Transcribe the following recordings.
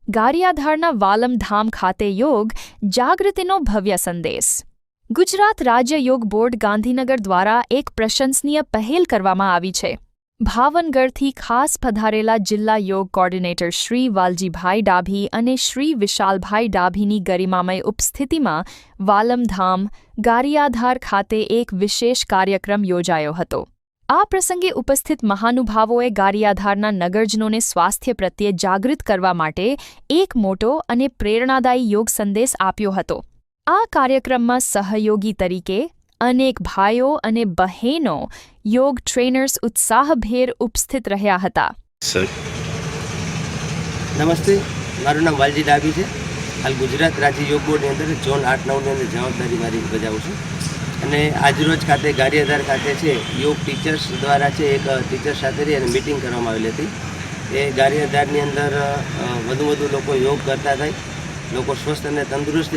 ગારિયાધારના વાલમધામ ખાતે યોગ જાગૃતિનો ભવ્ય સંદેશ। ગુજરાત રાજ્ય યોગ બોર્ડ ગાંધીનગર દ્વારા એક પ્રશંસનીય પહેલ કરવામાં આવી છે। ભાવનગરથી ખાસ પધારેલા જિલ્લા યોગ કોર્ડિનેટર શ્રી વાલજીભાઈ ડાભી અને શ્રી વિશાલભાઈ ડાભીની ગરિમામય ઉપસ્થિતિમાં વાલમધામ ગારિયાધાર ખાતે એક વિશેષ કાર્યક્રમ યોજાયો હતો। આ પ્રસંગે ઉપસ્થિત મહાનુભાવોએ ગારિયાધારના નગરજનોને સ્વાસ્થ્ય પ્રત્યે જાગૃત કરવા માટે એક મોટો અને પ્રેરણાદાયી યોગ સંદેશ આપ્યો હતો। આ કાર્યક્રમમાં સહયોગી તરીકે અનેક ભાઈઓ અને બહેનો યોગ ટ્રેનર્સ ઉત્સાહભેર ઉપસ્થિત રહ્યા હતા। નમસ્તે, મારું નામ વાલજી ડાભી છે। હાલ ગુજરાત રાજ્ય યોગ બોર્ડની અંદર ઝોન 8-9ની અંદર જવાબદારી મારી બજાવું છું અને આજરોજ ખાતે ગારિયાધાર ખાતે છે યોગ ટીચર્સ દ્વારા છે એક ટીચર સાથે અને મિટિંગ કરવામાં આવેલી હતી। એ ગારિયાધારની અંદર વધુ લોકો યોગ કરતા થાય, લોકો સ્વસ્થ અને તંદુરસ્ત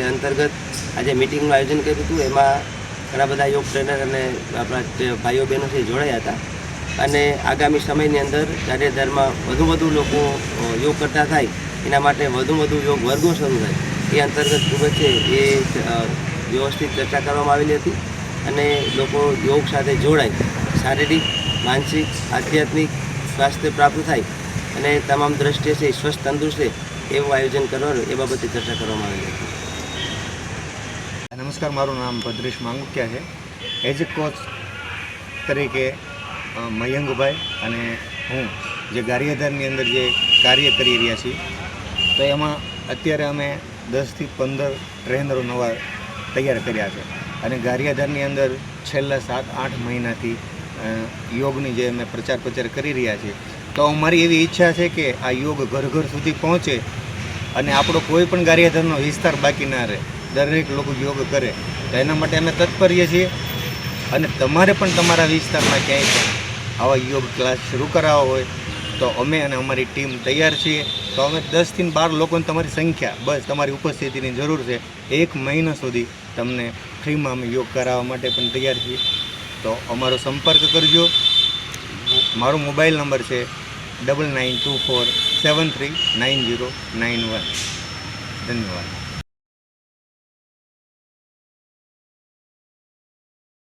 અંતર્ગત આજે મિટિંગનું આયોજન કર્યું હતું। એમાં ઘણા બધા યોગ ટ્રેનર અને આપણા ભાઈઓ બહેનો છે જોડાયા હતા અને આગામી સમયની અંદર ગારિયાધારમાં વધુ લોકો યોગ કરતા થાય એના માટે વધુ યોગ વર્ગો શરૂ થાય એ અંતર્ગત ખૂબ જ છે એ વ્યવસ્થિત ચર્ચા કરવામાં આવેલી હતી અને લોકો યોગ સાથે જોડાય, શારીરિક, માનસિક, આધ્યાત્મિક સ્વાસ્થ્ય પ્રાપ્ત થાય અને તમામ દ્રષ્ટિએ છે સ્વસ્થ તંદુરસ્ત એવું આયોજન કરવાનું એ બાબતે ચર્ચા કરવામાં આવેલી હતી। નમસ્કાર, મારું નામ ભદ્રેશ માંગુકિયા છે। એઝ એ કોચ તરીકે મયંકભાઈ અને હું જે ગારિયાધારની અંદર જે કાર્ય કરી રહ્યા છીએ તો એમાં અત્યારે અમે 10થી 15 ટ્રેનરો નવા તૈયાર કર્યા છે અને ગારિયાધારની અંદર છેલ્લા 7-8 મહિનાથી યોગની જે અમે પ્રચાર કરી રહ્યા છીએ તો અમારી એવી ઈચ્છા છે કે આ યોગ ઘર સુધી પહોંચે અને આપણો કોઈ પણ ગારિયાધારનો વિસ્તાર બાકી ના રહે, દરેક લોકો યોગ કરે તો એના માટે અમે તત્પર્ય છીએ અને તમારે પણ તમારા વિસ્તારમાં ક્યાંય પણ આવા યોગ ક્લાસ શરૂ કરાવવા હોય તો અમે અને અમારી ટીમ તૈયાર છીએ। તો અમે 10થી 12 લોકોની તમારી સંખ્યા, બસ તમારી ઉપસ્થિતિની જરૂર છે। 1 મહિના સુધી તમને ફ્રીમાં અમે યોગ કરાવવા માટે પણ તૈયાર છીએ, તો અમારો સંપર્ક કરજો। મારો મોબાઈલ નંબર છે 9924739091। ધન્યવાદ।